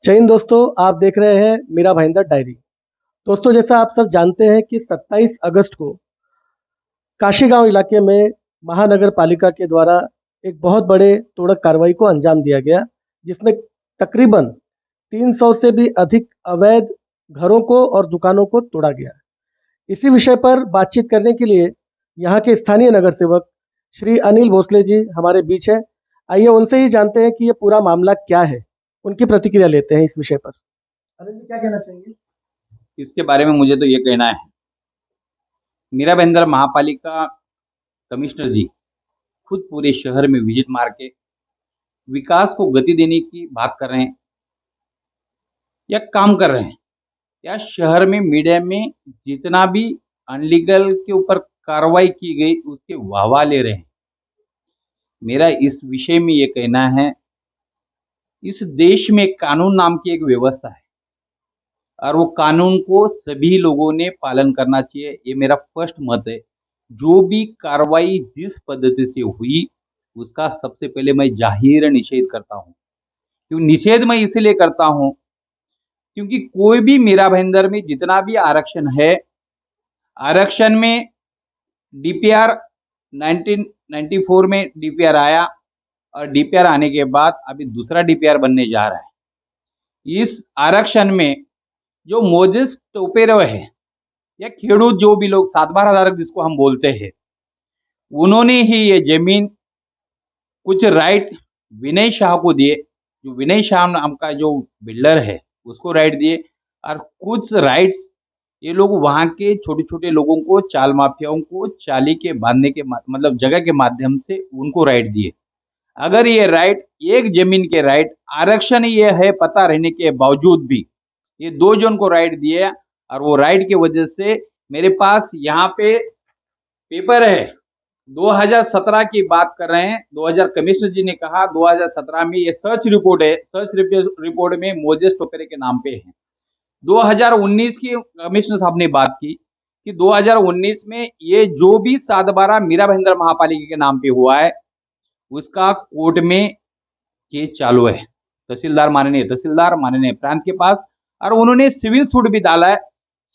जय हिंद दोस्तों, आप देख रहे हैं मेरा भाईंदर डायरी। दोस्तों, जैसा आप सब जानते हैं कि 27 अगस्त को काशी गांव इलाके में महानगर पालिका के द्वारा एक बहुत बड़े तोड़क कार्रवाई को अंजाम दिया गया, जिसमें तकरीबन 300 से भी अधिक अवैध घरों को और दुकानों को तोड़ा गया। इसी विषय पर बातचीत करने के लिए यहाँ के स्थानीय नगर सेवक श्री अनिल भोसले जी हमारे बीच हैं। आइए उनसे ही जानते हैं कि ये पूरा मामला क्या है। उनकी प्रतिक्रिया लेते हैं इस विषय पर। अनिल जी, क्या कहना चाहेंगे? इसके बारे में मुझे तो ये कहना है, मीरा भाईंदर महापालिका कमिश्नर जी खुद पूरे शहर में विजिट मार के विकास को गति देने की बात कर रहे हैं या काम कर रहे हैं, या शहर में मीडिया में जितना भी अनलीगल के ऊपर कार्रवाई की गई उसके वाहवा ले रहे हैं। मेरा इस विषय में ये कहना है, इस देश में कानून नाम की एक व्यवस्था है और वो कानून को सभी लोगों ने पालन करना चाहिए। ये मेरा स्पष्ट मत है। जो भी कार्रवाई जिस पद्धति से हुई उसका सबसे पहले मैं जाहिर निषेध करता हूँ। क्यों निषेध मैं इसलिए करता हूँ, क्योंकि कोई भी मीरा भाईंदर में जितना भी आरक्षण है, आरक्षण में डीपीआर 1994 में डीपीआर आया और डीपीआर आने के बाद अभी दूसरा डीपीआर बनने जा रहा है। इस आरक्षण में जो मोजेस टोपेरो है या खेडूत, जो भी लोग सातबारा धारक जिसको हम बोलते हैं, उन्होंने ही ये जमीन कुछ राइट विनय शाह को दिए। जो विनय शाह नाम का जो बिल्डर है उसको राइट दिए, और कुछ राइट्स ये लोग वहाँ के छोटे छोटे लोगों को, चाल माफियाओं को चाली के बांधने के मतलब जगह के माध्यम से उनको राइट दिए। अगर ये राइट, एक जमीन के राइट, आरक्षण ये है पता रहने के बावजूद भी ये दो जन को राइट दिए, और वो राइट की वजह से मेरे पास यहाँ पे पेपर है। 2017 की बात कर रहे हैं। 2000 कमिश्नर जी ने कहा 2017 में ये सर्च रिपोर्ट है, सर्च रिपोर्ट में मोजेस टोपेरे के नाम पे है। 2019 की कमिश्नर साहब ने बात की कि 2019 में ये जो भी 7/12 मीरा भाईंदर महापालिका के नाम पे हुआ है उसका कोर्ट में केस चालू है, माननीय तहसीलदार माननीय प्रांत के पास, और उन्होंने सिविल सूट भी डाला है।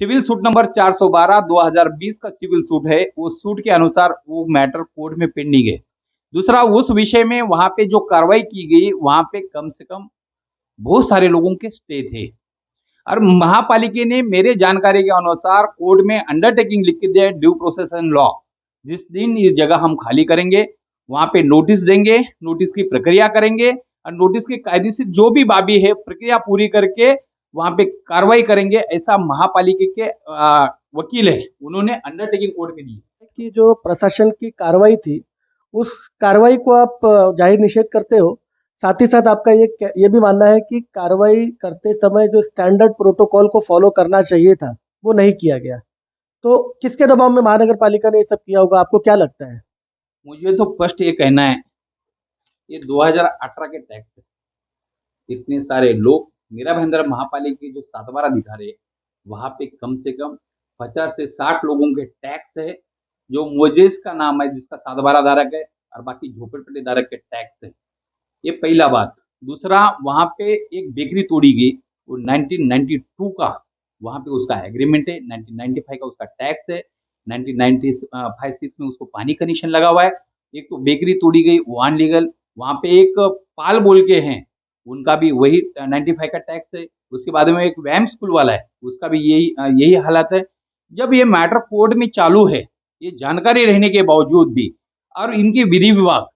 सिविल सूट नंबर 412 2020 का सिविल सूट है। वो सूट के अनुसार वो मैटर कोर्ट में पेंडिंग है। दूसरा, उस विषय में वहां पे जो कार्रवाई की गई वहां पे कम से कम बहुत सारे लोगों के स्टे थे, और महापालिका ने मेरे जानकारी के अनुसार कोर्ट में अंडरटेकिंग लिख के दिया, ड्यू प्रोसेस एंड लॉ। जिस दिन ये जगह हम खाली करेंगे वहां पे नोटिस देंगे, नोटिस की प्रक्रिया करेंगे, और नोटिस की कायदेशीर जो भी बाबी है प्रक्रिया पूरी करके वहां पे कार्रवाई करेंगे। ऐसा महापालिका के वकील है, उन्होंने अंडरटेकिंग कोर्ट में दी कि जो प्रशासन की कार्रवाई थी, उस कार्रवाई को आप जाहिर निषेध करते हो। साथ ही साथ आपका ये भी मानना है कि कार्रवाई करते समय जो स्टैंडर्ड प्रोटोकॉल को फॉलो करना चाहिए था, वो नहीं किया गया। तो किसके दबाव में महानगर पालिका ने ये सब किया होगा, आपको क्या लगता है? मुझे तो फर्स्ट ये कहना है, ये 2018 के टैक्स है। इतने सारे लोग मीरा भाईंदर महापालिका के जो 7/12 दिखा रहे, वहां पे कम से कम 50 से 60 लोगों के टैक्स है। जो मोजेस का नाम है जिसका 7/12 धारक है, और बाकी झोपड़पट्टी धारक के टैक्स है। ये पहला बात। दूसरा, वहां पे एक बेकरी तोड़ी गई, वो 1992 का वहां पे उसका एग्रीमेंट है, 1995 का उसका टैक्स है, 1995-6 में उसको पानी कनेक्शन लगा हुआ है। एक तो बेकरी तोड़ी गई वो अनलीगल। वहां पे एक पाल बोल के हैं, उनका भी वही 95 का टैक्स है। उसके बाद में एक वैम स्कूल वाला है, उसका भी यही हालत है। जब ये मैटर कोर्ट में चालू है, ये जानकारी रहने के बावजूद भी, और इनके विधि विभाग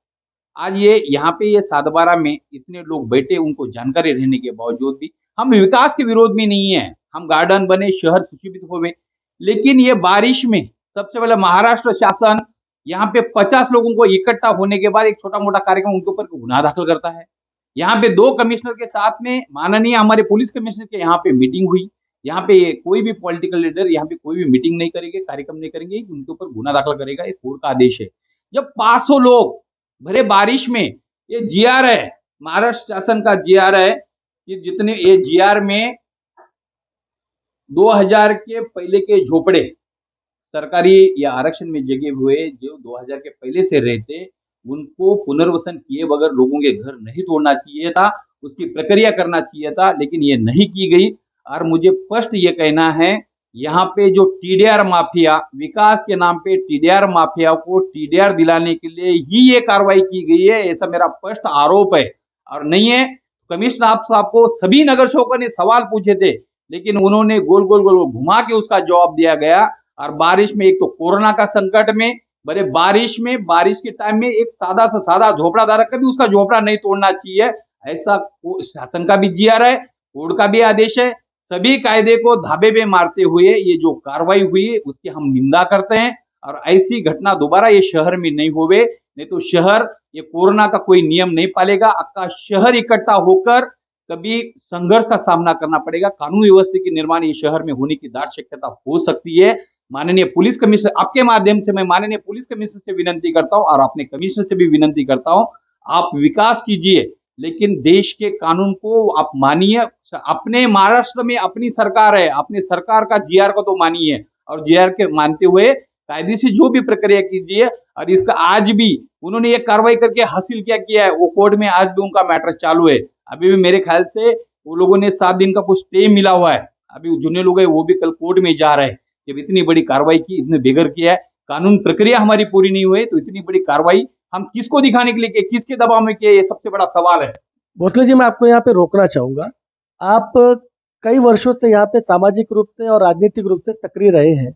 आज ये यहाँ पे ये 7/12 में इतने लोग बैठे, उनको जानकारी रहने के बावजूद भी, हम विकास के विरोध में नहीं है, हम गार्डन बने, शहर सुशोभित हो गए, लेकिन ये बारिश में सबसे पहले महाराष्ट्र शासन यहाँ पे 50 लोगों को इकट्ठा होने के बाद एक छोटा मोटा कार्यक्रम उनके ऊपर गुनाह दाखिल करता है। यहाँ पे 2 कमिश्नर के साथ में माननीय हमारे पुलिस कमिश्नर के यहाँ पे मीटिंग हुई। यहाँ पे कोई भी पॉलिटिकल लीडर यहाँ पे कोई भी मीटिंग नहीं करेंगे, कार्यक्रम नहीं करेंगे, उनके ऊपर गुनाह दाखिल करेगा, ये कोर्ट का आदेश है। जब 500 लोग भरे बारिश में, ये जीआर है, महाराष्ट्र शासन का जीआर है, कि जितने ये जीआर में 2000 के पहले के झोपड़े सरकारी या आरक्षण में जगे हुए जो 2000 के पहले से रहते, उनको पुनर्वसन किए बगैर लोगों के घर नहीं तोड़ना चाहिए था। उसकी प्रक्रिया करना चाहिए था, लेकिन ये नहीं की गई। और मुझे स्पष्ट ये कहना है, यहाँ पे जो टीडीआर माफिया, विकास के नाम पे टीडीआर माफिया को टीडीआर दिलाने के लिए ही ये कार्रवाई की गई है, ऐसा मेरा स्पष्ट आरोप है। और नहीं है, कमिश्नर साहब को सभी नगर सेवकों ने सवाल पूछे थे, लेकिन उन्होंने गोल गोल गोल घुमा के उसका जवाब दिया गया। और बारिश में, एक तो कोरोना का संकट में, बड़े बारिश में, बारिश के टाइम में एक सादा से सादा झोपड़ा धारक का भी उसका झोपड़ा नहीं तोड़ना चाहिए, ऐसा शासन का भी जीआर है, कोर्ट का भी आदेश है। सभी कायदे को धाबे पे मारते हुए ये जो कार्रवाई हुई है उसकी हम निंदा करते हैं, और ऐसी घटना दोबारा ये शहर में नहीं होवे। नहीं तो शहर ये कोरोना का कोई नियम नहीं पालेगा, आपका शहर इकट्ठा होकर कभी संघर्ष का सामना करना पड़ेगा। कानून व्यवस्था के निर्माण ये शहर में होने की दाट शक्यता हो सकती है। माननीय पुलिस कमिश्नर, आपके माध्यम से मैं माननीय पुलिस कमिश्नर से विनती करता हूं और अपने कमिश्नर से भी विनती करता हूं, आप विकास कीजिए, लेकिन देश के कानून को आप मानिए। अपने महाराष्ट्र में अपनी सरकार है, अपने सरकार का जीआर को तो मानिए, और जीआर के मानते हुए कायदे से जो भी प्रक्रिया कीजिए। और इसका आज भी उन्होंने ये कार्रवाई करके हासिल क्या किया है, वो कोर्ट में आज भी उनका मैटर चालू है। अभी भी मेरे ख्याल से वो लोगों ने 7 दिन का कुछ स्टे मिला हुआ है, अभी जितने लोग हैं वो भी कल कोर्ट में जा रहे हैं। जब इतनी बड़ी कार्रवाई की, इतने बेघर किया है, कानून प्रक्रिया हमारी पूरी नहीं हुई, तो इतनी बड़ी कार्रवाई हम किसको दिखाने के लिए किए, किसके दबाव में किए, ये सबसे बड़ा सवाल है। भोसले जी, मैं आपको यहाँ पे रोकना चाहूँगा। आप कई वर्षों से यहाँ पे सामाजिक रूप से और राजनीतिक रूप से सक्रिय रहे हैं।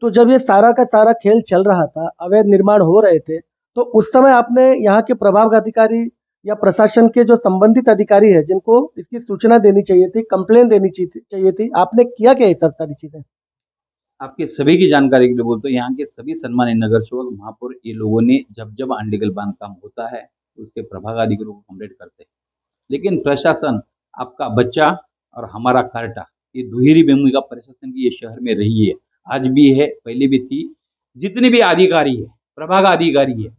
तो जब ये सारा का सारा खेल चल रहा था, अवैध निर्माण हो रहे थे, तो उस समय आपने यहाँ के प्रभाग अधिकारी या प्रशासन के जो संबंधित अधिकारी है, जिनको इसकी सूचना देनी चाहिए थी, कंप्लेन देनी चाहिए थी, आपने किया क्या ये सब सारी चीज़ें? आपके सभी की जानकारी के लिए बोलते हैं, यहाँ के सभी सम्मानित नगर सेवक, महापौर, ये लोगों ने जब जब अनलीगल बांधकाम होता है उसके प्रभाग अधिकारियों को कंप्लेंट करते हैं। लेकिन प्रशासन, आपका बच्चा और हमारा कार्टा, ये दुहेरी भूमिका प्रशासन की ये शहर में रही है, आज भी है, पहले भी थी। जितने भी अधिकारी है, प्रभाग अधिकारी है,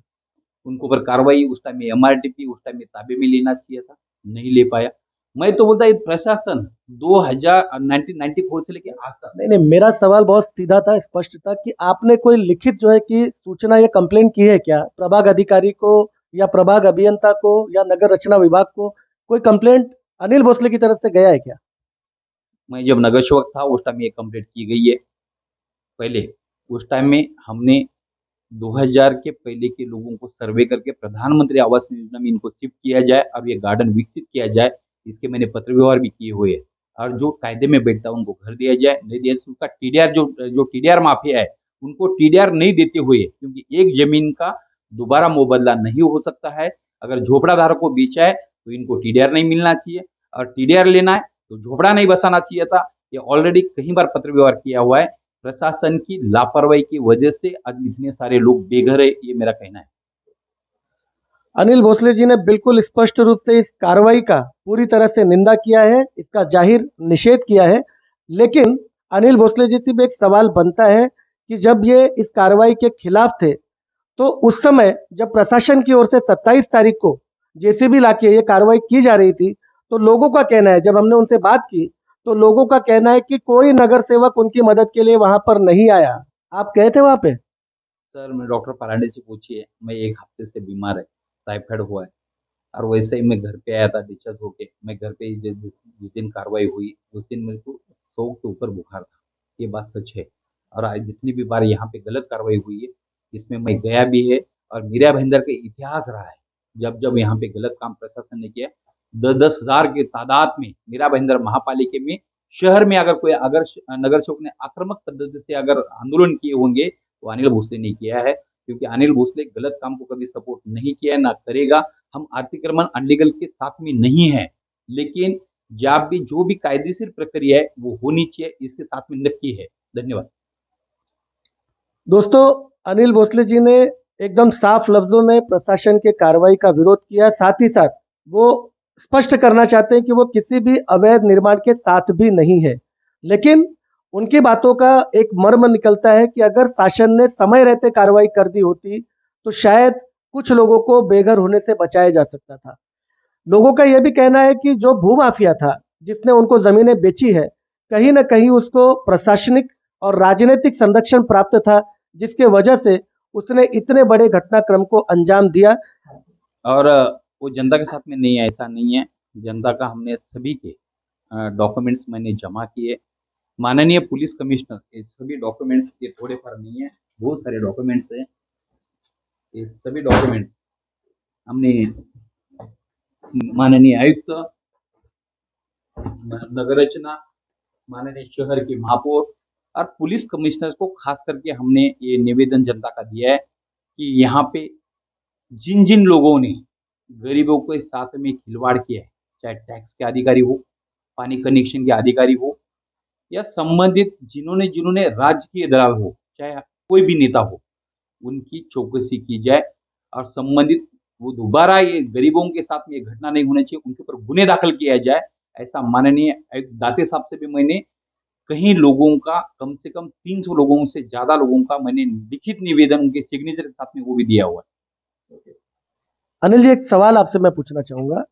उनको पर कार्रवाई उस टाइम में एमआरटीपी उस टाइम में ताबे में लेना चाहिए था, नहीं ले पाया। मैं तो बोलता ये प्रशासन 1994 से लेके आज तक। नहीं, नहीं, मेरा सवाल बहुत सीधा था, स्पष्ट था कि आपने कोई लिखित जो है कि सूचना या कंप्लेंट की है क्या? प्रभाग अधिकारी को या प्रभाग अभियंता को या नगर रचना विभाग को कोई कंप्लेंट अनिल भोसले की तरफ से गया है क्या? मैं जब नगर सेवक था उस टाइम ये कंप्लीट की गई है। पहले उस टाइम में हमने 2000 के पहले के लोगों को सर्वे करके प्रधानमंत्री आवास योजना में इनको शिफ्ट किया जाए और ये गार्डन विकसित किया जाए, इसके मैंने पत्र व्यवहार भी किए हुए हैं। और जो कायदे में बैठता है उनको घर दिया जाए, नहीं दिया तो उसका टीडीआर, जो टीडीआर माफिया है उनको टीडीआर नहीं देते हुए, क्योंकि एक जमीन का दोबारा मुबदला नहीं हो सकता है। अगर झोपड़ा धारक को बेचा है तो इनको टीडीआर नहीं मिलना चाहिए, और टीडीआर लेना है तो झोपड़ा नहीं बसाना चाहिए था। ये ऑलरेडी कई बार पत्र व्यवहार किया हुआ है। प्रशासन की लापरवाही की वजह से आज इतने सारे लोग बेघर है, ये मेरा कहना है। अनिल भोसले जी ने बिल्कुल स्पष्ट रूप से इस कार्रवाई का पूरी तरह से निंदा किया है, इसका जाहिर निषेध किया है। लेकिन अनिल भोसले जी से भी एक सवाल बनता है कि जब ये इस कार्रवाई के खिलाफ थे, तो उस समय जब प्रशासन की ओर से 27 तारीख को जेसीबी लाके ये कार्रवाई की जा रही थी, तो लोगों का कहना है, जब हमने उनसे बात की, तो लोगों का कहना है कि कोई नगर सेवक उनकी मदद के लिए वहां पर नहीं आया। आप गए थे वहां पे? सर, मैं डॉक्टर परांडे से पूछिए, मैं 1 हफ्ते से बीमार है, टाइफाइड हुआ है, और वैसे ही मैं घर पे आया था डिस्चार्ज होके। मैं घर पे ही जिस दिन कार्रवाई हुई उस दिन मेरे को 100 के ऊपर बुखार था, ये बात सच है। और आज जितनी भी बार यहाँ पे गलत कार्रवाई हुई है इसमें मैं गया भी है, और मीरा भाईंदर का इतिहास रहा है। जब जब यहाँ पे गलत काम प्रशासन ने किया, 10-10 हज़ार की तादाद में मीरा भाईंदर महापालिका में, शहर में अगर नगर सेवक ने आक्रामक पद्धति से अगर आंदोलन किए होंगे तो अनिल भोसले ने किया है, क्योंकि अनिल भोसले गलत काम को कभी सपोर्ट नहीं किया है, ना करेगा। हम अतिक्रमण अनलीगल के साथ में नहीं है, लेकिन जब भी जो भी कायदेशीर प्रक्रिया है वो होनी चाहिए, इसके साथ में नक्की है। धन्यवाद। दोस्तों, अनिल भोसले जी ने एकदम साफ लफ्जों में प्रशासन के कार्रवाई का विरोध किया। साथ ही साथ वो स्पष्ट करना चाहते हैं कि वो किसी भी अवैध निर्माण के साथ भी नहीं है। लेकिन उनकी बातों का एक मर्म निकलता है कि अगर शासन ने समय रहते कार्रवाई कर दी होती, तो शायद कुछ लोगों को बेघर होने से बचाया जा सकता था। लोगों का यह भी कहना है कि जो भूमाफिया था, जिसने उनको जमीनें बेची है, कहीं न कहीं उसको प्रशासनिक और राजनीतिक संरक्षण प्राप्त था, जिसके वजह से उसने इतने बड़े घटनाक्रम को अंजाम दिया। और वो जनता के साथ में नहीं है, ऐसा नहीं है। जनता का हमने सभी के डॉक्यूमेंट्स मैंने जमा किए। माननीय पुलिस कमिश्नर, ये सभी डॉक्यूमेंट्स ये थोड़े पर नहीं है, बहुत सारे डॉक्यूमेंट्स हैं। ये सभी डॉक्यूमेंट हमने माननीय आयुक्त, नगर रचना, माननीय शहर के महापौर और पुलिस कमिश्नर को खास करके हमने ये निवेदन जनता का दिया है कि यहाँ पे जिन जिन लोगों ने गरीबों के साथ में खिलवाड़ किया है, चाहे टैक्स के अधिकारी हो, पानी कनेक्शन के अधिकारी हो, या संबंधित जिन्होंने जिन्होंने राजकीय दलाल हो, चाहे कोई भी नेता हो, उनकी चौकसी की जाए और संबंधित वो दोबारा ये गरीबों के साथ में ये घटना नहीं होनी चाहिए, उनके ऊपर गुने दाखिल किया जाए। ऐसा माननीय आयुक्त दाते साहब से भी मैंने कई लोगों का, कम से कम 300 लोगों से ज़्यादा लोगों का मैंने लिखित निवेदन उनके सिग्नेचर के साथ में वो भी दिया हुआ है। अनिल जी, एक सवाल आपसे मैं पूछना चाहूँगा।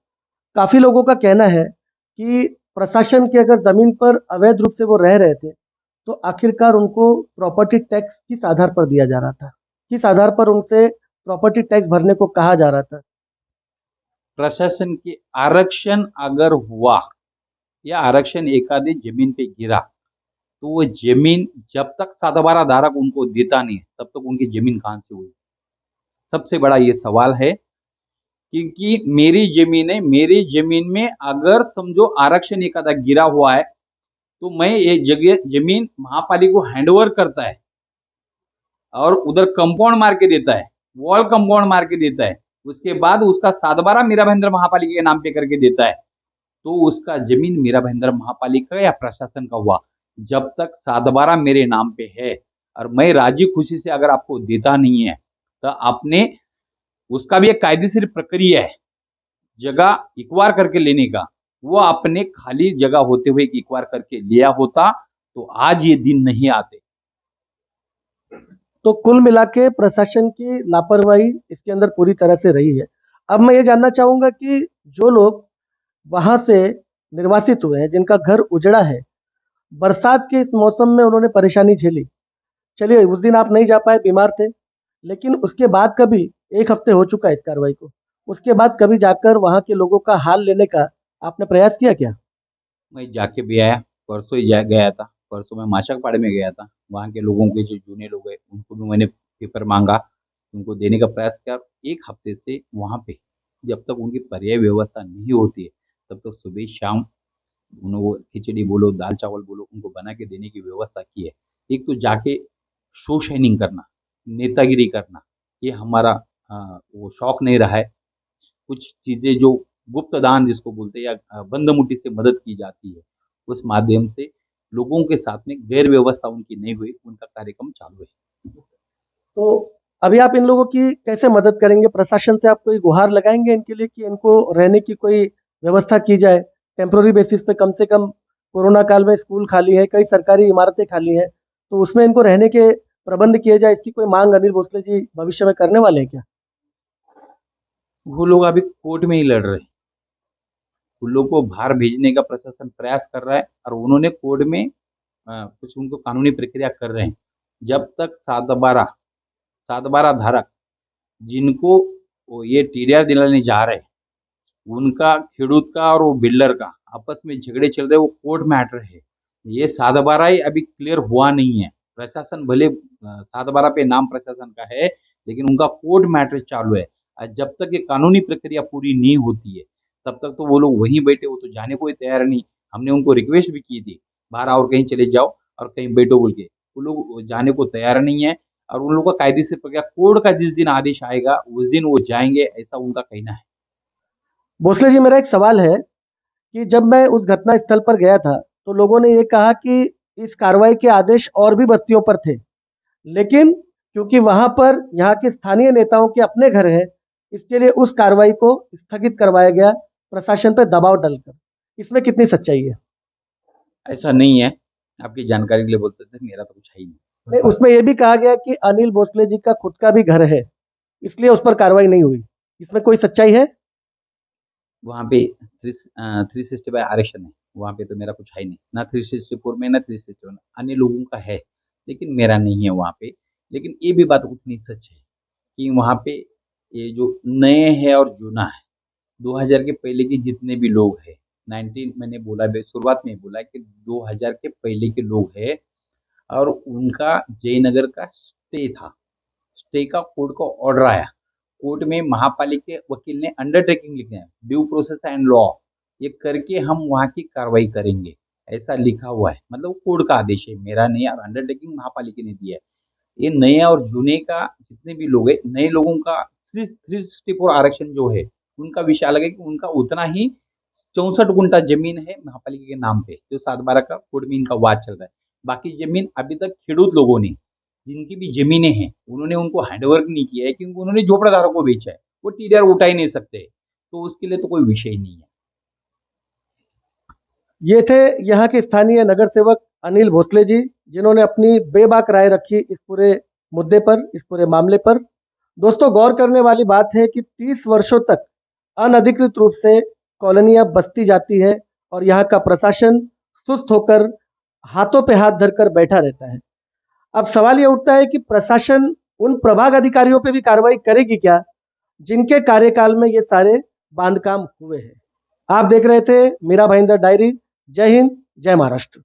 काफ़ी लोगों का कहना है कि प्रशासन की अगर ज़मीन पर अवैध रूप से वो रह रहे थे, तो आखिरकार उनको प्रॉपर्टी टैक्स किस आधार पर दिया जा रहा था? किस आधार पर उनसे प्रॉपर्टी टैक्स भरने को कहा जा रहा था? प्रशासन के आरक्षण अगर हुआ या आरक्षण एकाधी जमीन पे गिरा, तो वो जमीन जब तक सातबारा धारक उनको देता नहीं है, तब तक उनकी जमीन कहाँ से हुई? सबसे बड़ा ये सवाल है, क्योंकि मेरी जमीन है, मेरी जमीन में अगर समझो आरक्षण एकाधा गिरा हुआ है, तो मैं ये जगह जमीन महापालिका को हैंडओवर करता है और उधर कंपाउंड मार के देता है, वॉल कंपाउंड मार के देता है, उसके बाद उसका सातबारा मीरा भाईंदर महापालिका के नाम पे करके देता है, तो उसका जमीन मीरा भाईंदर महापालिका या प्रशासन का हुआ। जब तक सातबारा मेरे नाम पे है और मैं राजी खुशी से अगर आपको देता नहीं है, तो आपने उसका भी एक कायदेशीर प्रक्रिया है, जगह इकवार करके लेने का। वो अपने खाली जगह होते हुए इकवार करके लिया होता, तो आज ये दिन नहीं आते। तो कुल मिला के प्रशासन की लापरवाही इसके अंदर पूरी तरह से रही है। अब मैं ये जानना चाहूँगा कि जो लोग वहाँ से निर्वासित हुए हैं, जिनका घर उजड़ा है, बरसात के इस मौसम में उन्होंने परेशानी झेली। चलिए, उस दिन आप नहीं जा पाए, बीमार थे, लेकिन उसके बाद कभी 1 हफ्ते हो चुका है इस कार्रवाई को। उसके बाद कभी जाकर वहाँ के लोगों का हाल लेने का आपने प्रयास किया क्या? मैं जाके भी आया, परसों ही गया था, परसों मैं माचकपाड़े में गया था। वहाँ के लोगों के जो जूने लोग हैं, उनको भी मैंने पेपर मांगा, उनको देने का प्रयास किया। 1 हफ्ते से वहाँ पे जब तक उनकी पर्याय व्यवस्था नहीं होती है, तब तक सुबह शाम उनको खिचड़ी बोलो, दाल चावल बोलो, उनको बना के देने की व्यवस्था की है। एक तो जाके शो शाइनिंग करना, नेतागिरी करना, ये हमारा वो शौक नहीं रहा है। कुछ चीज़ें जो गुप्त दान जिसको बोलते हैं, या बंद मुट्ठी से मदद की जाती है, उस माध्यम से लोगों के साथ में गैर व्यवस्था उनकी नहीं हुई, उनका कार्यक्रम चालू है। तो अभी आप इन लोगों की कैसे मदद करेंगे? प्रशासन से आप कोई गुहार लगाएँगे इनके लिए कि इनको रहने की कोई व्यवस्था की जाए? टेम्परेरी बेसिस पे कम से कम कोरोना काल में स्कूल खाली है, कई सरकारी इमारतें खाली हैं, तो उसमें इनको रहने के प्रबंध किए जाए, इसकी कोई माँग अनिल भोसले जी भविष्य में करने वाले हैं क्या? वो लोग अभी कोर्ट में ही लड़ रहे हैं। उन लोगों को बाहर भेजने का प्रशासन प्रयास कर रहा है और उन्होंने कोर्ट में कुछ उनको कानूनी प्रक्रिया कर रहे हैं। जब तक 7/12 धारक जिनको वो ये टीडीआर दिलाने जा रहे हैं, उनका खेडूत का और वो बिल्डर का आपस में झगड़े चल रहे हैं, वो कोर्ट मैटर है। ये 7/12 ही अभी क्लियर हुआ नहीं है। प्रशासन भले 7/12 पे नाम प्रशासन का है, लेकिन उनका कोर्ट मैटर चालू है। जब तक ये कानूनी प्रक्रिया पूरी नहीं होती है, तब तक तो वो लोग वहीं बैठे, वो तो जाने को ही तैयार नहीं। हमने उनको रिक्वेस्ट भी की थी, बाहर और कहीं चले जाओ और कहीं बैठो बोल के। वो लोग जाने को तैयार नहीं है और उन लोगों का कायदेशीर प्रक्रिया कोर्ट का जिस दिन आदेश आएगा, उस दिन वो जाएँगे, ऐसा उनका कहना है। भोसले जी, मेरा एक सवाल है कि जब मैं उस घटना स्थल पर गया था, तो लोगों ने ये कहा कि इस कार्रवाई के आदेश और भी बस्तियों पर थे, लेकिन क्योंकि वहाँ पर यहाँ के स्थानीय नेताओं के अपने घर हैं, इसके लिए उस कार्रवाई को स्थगित करवाया गया प्रशासन पर दबाव डालकर। इसमें कितनी सच्चाई है? ऐसा नहीं है, आपकी जानकारी के लिए बोलते थे, मेरा तो कुछ है ही नहीं। नहीं, उसमें ये भी कहा गया कि अनिल भोसले जी का खुद का भी घर है, इसलिए उस पर कार्रवाई नहीं हुई। इसमें कोई सच्चाई है? वहाँ पे 365 आरक्षण है, वहाँ पे तो मेरा कुछ है ही नहीं, ना 364 में ना 367 में। अन्य लोगों का है, लेकिन मेरा नहीं है वहाँ पे। लेकिन ये भी बात उतनी सच है कि वहाँ पे ये जो नए है और जूना है, 2000 के पहले के जितने भी लोग हैं, 19 मैंने बोला शुरुआत में ही बोला कि 2000 के पहले के लोग हैं और उनका जयनगर का स्टे था। स्टे का कोर्ट का ऑर्डर आया। कोर्ट में महापालिका के वकील ने अंडरटेकिंग लिखे हैं, ड्यू प्रोसेस एंड लॉ, ये करके हम वहाँ की कार्रवाई करेंगे, ऐसा लिखा हुआ है। मतलब कोर्ट का आदेश है, मेरा नहीं, और अंडरटेकिंग महापालिका ने दिया है। ये नए और जूने का जितने भी लोग हैं, नए लोगों का 364 आरक्षण जो है, उनका विषय अलग है कि उनका उतना ही 64 गुंठा जमीन है महापालिका के नाम पे, जो 7/12 का कोर्ट में इनका वाद चल रहा है। बाकी जमीन अभी तक खेडूत लोगों ने, जिनकी भी जमीनें हैं, उन्होंने उनको हैंडओवर नहीं किया है, क्योंकि उन्होंने झोपड़ाधारों को बेचा है। वो टीडीआर उठा ही नहीं सकते, तो उसके लिए तो कोई विषय ही नहीं है। ये थे यहाँ के स्थानीय नगर सेवक अनिल भोसले जी, जिन्होंने अपनी बेबाक राय रखी इस पूरे मुद्दे पर, इस पूरे मामले पर। दोस्तों, गौर करने वाली बात है कि 30 वर्षों तक अनधिकृत रूप से कॉलोनियां बसती जाती है और यहाँ का प्रशासन सुस्त होकर हाथों पे हाथ धरकर बैठा रहता है। अब सवाल ये उठता है कि प्रशासन उन प्रभाग अधिकारियों पे भी कार्रवाई करेगी क्या, जिनके कार्यकाल में ये सारे बांध काम हुए हैं। आप देख रहे थे मीरा भाईंदर डायरी। जय हिंद, जय महाराष्ट्र।